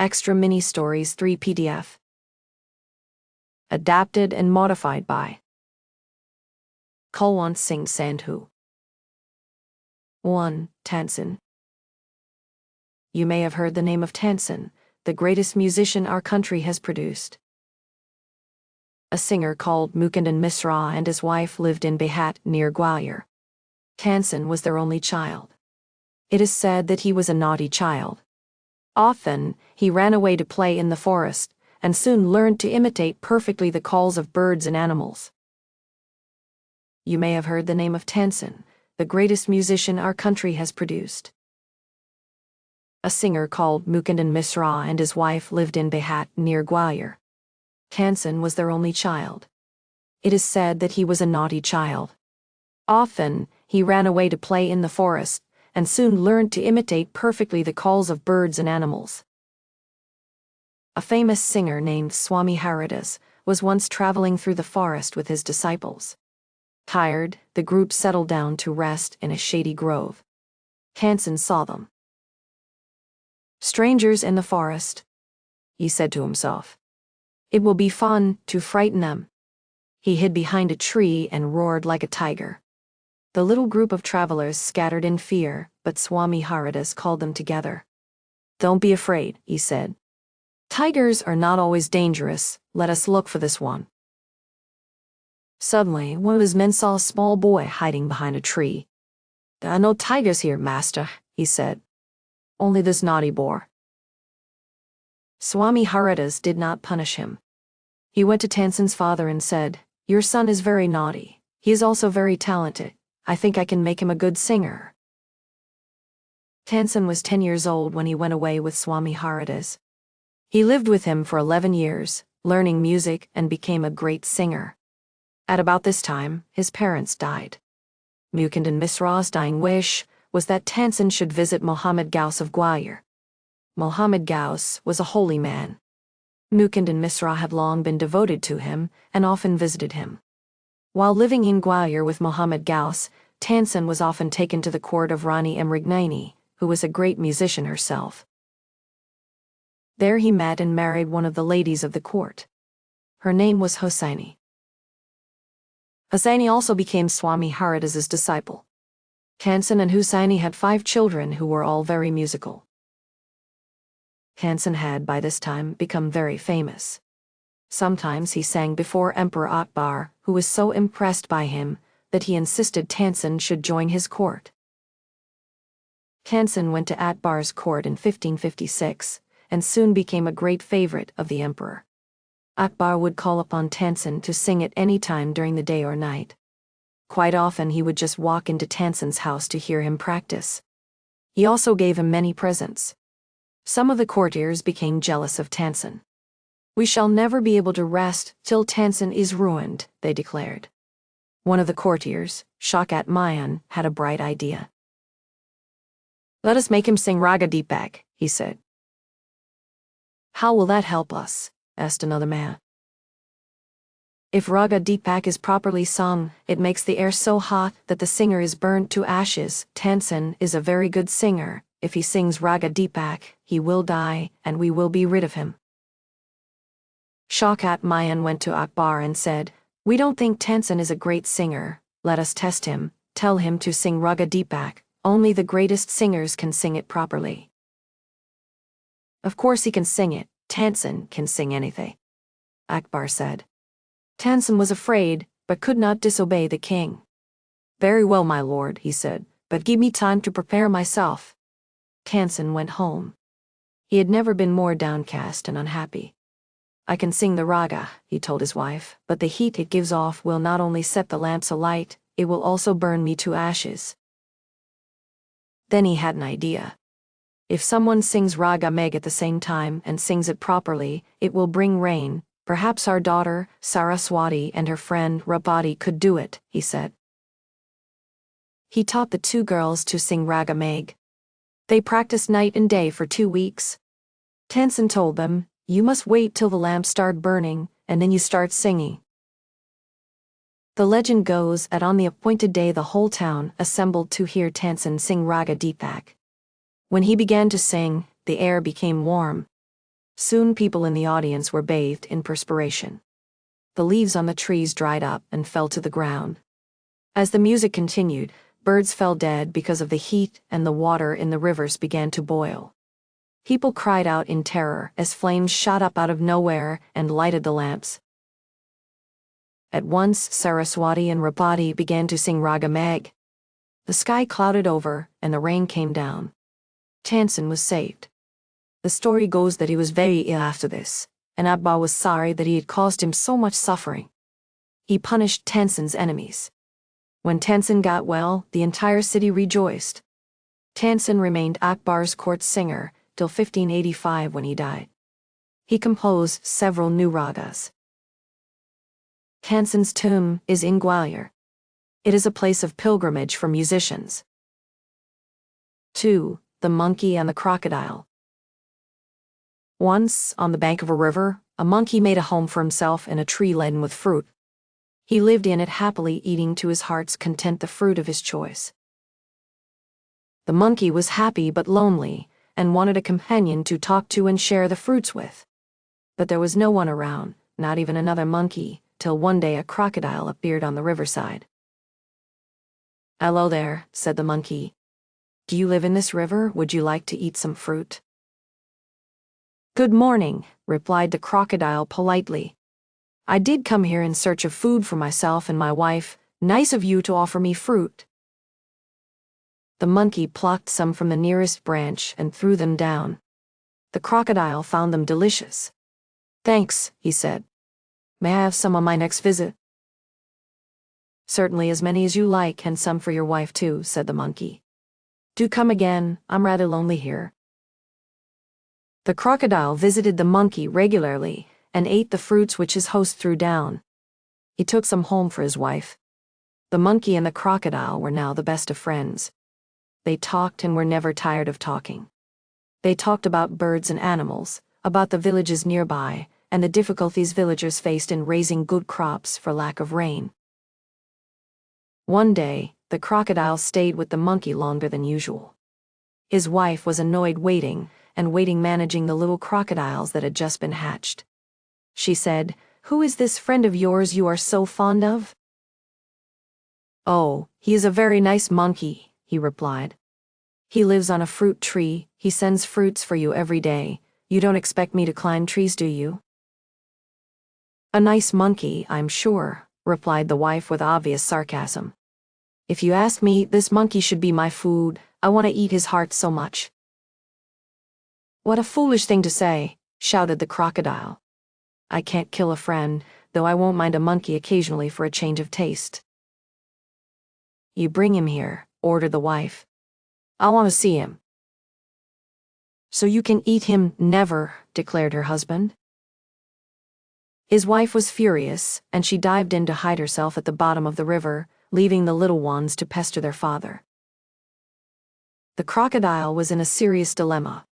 Extra Mini Stories 3 PDF. Adapted and modified by Kulwant Singh Sandhu. 1. Tansen. You may have heard the name of Tansen, the greatest musician our country has produced. A singer called Mukundan Misra and his wife lived in Behat near Gwalior. Tansen was their only child. It is said that he was a naughty child. Often, he ran away to play in the forest, and soon learned to imitate perfectly the calls of birds and animals. You may have heard the name of Tansen, the greatest musician our country has produced. A singer called Mukundan Misra and his wife lived in Behat near Gwalior. Tansen was their only child. It is said that he was a naughty child. Often, he ran away to play in the forest, and soon learned to imitate perfectly the calls of birds and animals. A famous singer named Swami Haridas was once traveling through the forest with his disciples. Tired, the group settled down to rest in a shady grove. Tansen saw them. "Strangers in the forest," he said to himself. "It will be fun to frighten them." He hid behind a tree and roared like a tiger. The little group of travelers scattered in fear, but Swami Haridas called them together. "Don't be afraid," he said. "Tigers are not always dangerous. Let us look for this one." Suddenly, one of his men saw a small boy hiding behind a tree. "There are no tigers here, master," he said. "Only this naughty boy." Swami Haridas did not punish him. He went to Tansen's father and said, "Your son is very naughty. He is also very talented. I think I can make him a good singer." Tansen was 10 years old when he went away with Swami Haridas. He lived with him for 11 years, learning music and became a great singer. At about this time, his parents died. Mukundan Misra's dying wish was that Tansen should visit Muhammad Ghaus of Gwalior. Muhammad Ghaus was a holy man. Mukundan Misra had long been devoted to him and often visited him. While living in Gwalior with Muhammad Ghaus, Tansen was often taken to the court of Rani Mrignani, who was a great musician herself. There he met and married one of the ladies of the court. Her name was Hosseini. Hosseini also became Swami Haridas's disciple. Tansen and Hosseini had 5 children who were all very musical. Tansen had, by this time, become very famous. Sometimes he sang before Emperor Akbar, who was so impressed by him that he insisted Tansen should join his court. Tansen went to Akbar's court in 1556 and soon became a great favorite of the emperor. Akbar would call upon Tansen to sing at any time during the day or night. Quite often he would just walk into Tansen's house to hear him practice. He also gave him many presents. Some of the courtiers became jealous of Tansen. "We shall never be able to rest till Tansen is ruined," they declared. One of the courtiers, Shaukat Mian, had a bright idea. "Let us make him sing Raga Deepak," he said. "How will that help us?" asked another man. "If Raga Deepak is properly sung, it makes the air so hot that the singer is burnt to ashes. Tansen is a very good singer. If he sings Raga Deepak, he will die, and we will be rid of him." Shaukat Mian went to Akbar and said, "We don't think Tansen is a great singer. Let us test him. Tell him to sing Raga Deepak. Only the greatest singers can sing it properly." "Of course he can sing it. Tansen can sing anything," Akbar said. Tansen was afraid, but could not disobey the king. "Very well, my lord," he said, "but give me time to prepare myself." Tansen went home. He had never been more downcast and unhappy. "I can sing the raga," he told his wife, "but the heat it gives off will not only set the lamps alight, it will also burn me to ashes." Then he had an idea. If someone sings Raga Meg at the same time and sings it properly, it will bring rain. Perhaps our daughter, Saraswati, and her friend, Rabati, could do it, he said. He taught the 2 girls to sing Raga Meg. They practiced night and day for 2 weeks. Tansen told them, "You must wait till the lamps start burning, and then you start singing." The legend goes that on the appointed day the whole town assembled to hear Tansen sing Raga Deepak. When he began to sing, the air became warm. Soon people in the audience were bathed in perspiration. The leaves on the trees dried up and fell to the ground. As the music continued, birds fell dead because of the heat, and the water in the rivers began to boil. People cried out in terror as flames shot up out of nowhere and lighted the lamps. At once Saraswati and Rapati began to sing Raga Megh. The sky clouded over, and the rain came down. Tansen was saved. The story goes that he was very ill after this, and Akbar was sorry that he had caused him so much suffering. He punished Tansen's enemies. When Tansen got well, the entire city rejoiced. Tansen remained Akbar's court singer till 1585 when he died. He composed several new ragas. Tansen's tomb is in Gwalior. It is a place of pilgrimage for musicians. 2. The Monkey and the Crocodile. Once, on the bank of a river, a monkey made a home for himself in a tree laden with fruit. He lived in it happily, eating to his heart's content the fruit of his choice. The monkey was happy but lonely, and wanted a companion to talk to and share the fruits with. But there was no one around, not even another monkey, till one day a crocodile appeared on the riverside. "Hello there," said the monkey. "Do you live in this river? Would you like to eat some fruit?" "Good morning," replied the crocodile politely. "I did come here in search of food for myself and my wife. Nice of you to offer me fruit." The monkey plucked some from the nearest branch and threw them down. The crocodile found them delicious. "Thanks," he said. "May I have some on my next visit?" "Certainly, as many as you like, and some for your wife too," said the monkey. "Do come again, I'm rather lonely here." The crocodile visited the monkey regularly and ate the fruits which his host threw down. He took some home for his wife. The monkey and the crocodile were now the best of friends. They talked and were never tired of talking. They talked about birds and animals, about the villages nearby, and the difficulties villagers faced in raising good crops for lack of rain. One day, the crocodile stayed with the monkey longer than usual. His wife was annoyed waiting managing the little crocodiles that had just been hatched. She said, "Who is this friend of yours you are so fond of?" "Oh, he is a very nice monkey," he replied. "He lives on a fruit tree, he sends fruits for you every day. You don't expect me to climb trees, do you?" "A nice monkey, I'm sure," replied the wife with obvious sarcasm. "If you ask me, this monkey should be my food. I want to eat his heart so much." "What a foolish thing to say," shouted the crocodile. "I can't kill a friend, though I won't mind a monkey occasionally for a change of taste." "You bring him here," ordered the wife. "I want to see him." "So you can eat him?" "Never," declared her husband. His wife was furious, and she dived in to hide herself at the bottom of the river, leaving the little ones to pester their father. The crocodile was in a serious dilemma.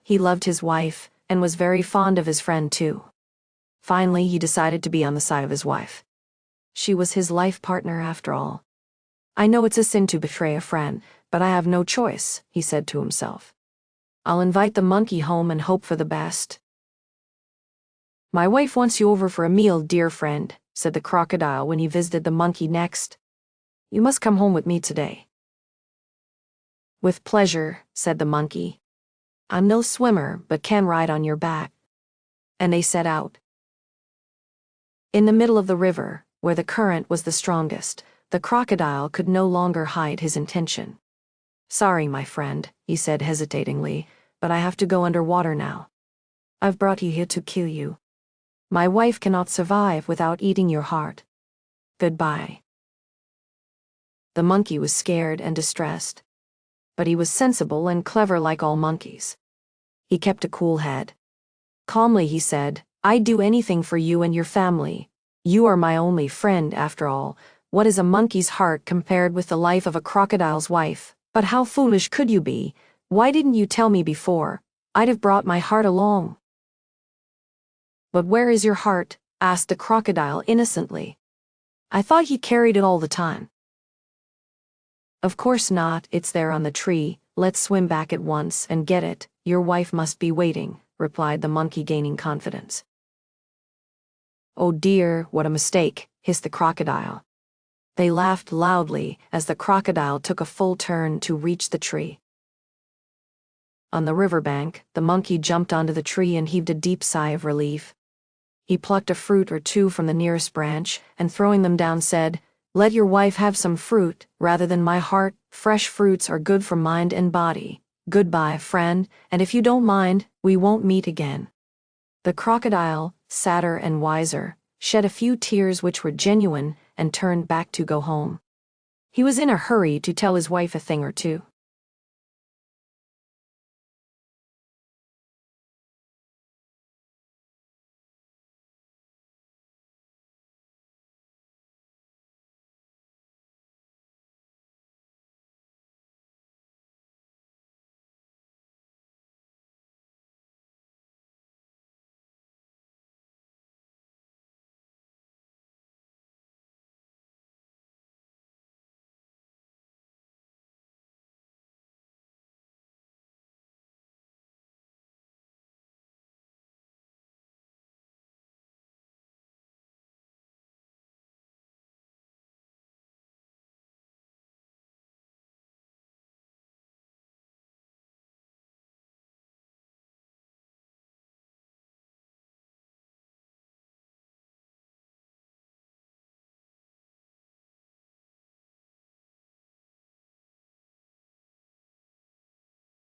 He loved his wife, and was very fond of his friend too. Finally, he decided to be on the side of his wife. She was his life partner after all. "I know it's a sin to betray a friend, but I have no choice," he said to himself. "I'll invite the monkey home and hope for the best." "My wife wants you over for a meal, dear friend," said the crocodile when he visited the monkey next. "You must come home with me today." "With pleasure," said the monkey. "I'm no swimmer, but can ride on your back." And they set out. In the middle of the river, where the current was the strongest, the crocodile could no longer hide his intention. "Sorry, my friend," he said hesitatingly, "but I have to go under water now. I've brought you here to kill you. My wife cannot survive without eating your heart. Goodbye." The monkey was scared and distressed. But he was sensible and clever like all monkeys. He kept a cool head. Calmly he said, "I'd do anything for you and your family. You are my only friend, after all. What is a monkey's heart compared with the life of a crocodile's wife? But how foolish could you be? Why didn't you tell me before? I'd have brought my heart along." "But where is your heart?" asked the crocodile innocently. "I thought you carried it all the time." "Of course not, it's there on the tree. Let's swim back at once and get it. Your wife must be waiting," replied the monkey, gaining confidence. "Oh dear, what a mistake," hissed the crocodile. They laughed loudly as the crocodile took a full turn to reach the tree. On the riverbank, the monkey jumped onto the tree and heaved a deep sigh of relief. He plucked a fruit or two from the nearest branch, and throwing them down said, "Let your wife have some fruit, rather than my heart. Fresh fruits are good for mind and body. Goodbye, friend, and if you don't mind, we won't meet again." The crocodile, sadder and wiser, shed a few tears which were genuine and turned back to go home. He was in a hurry to tell his wife a thing or two.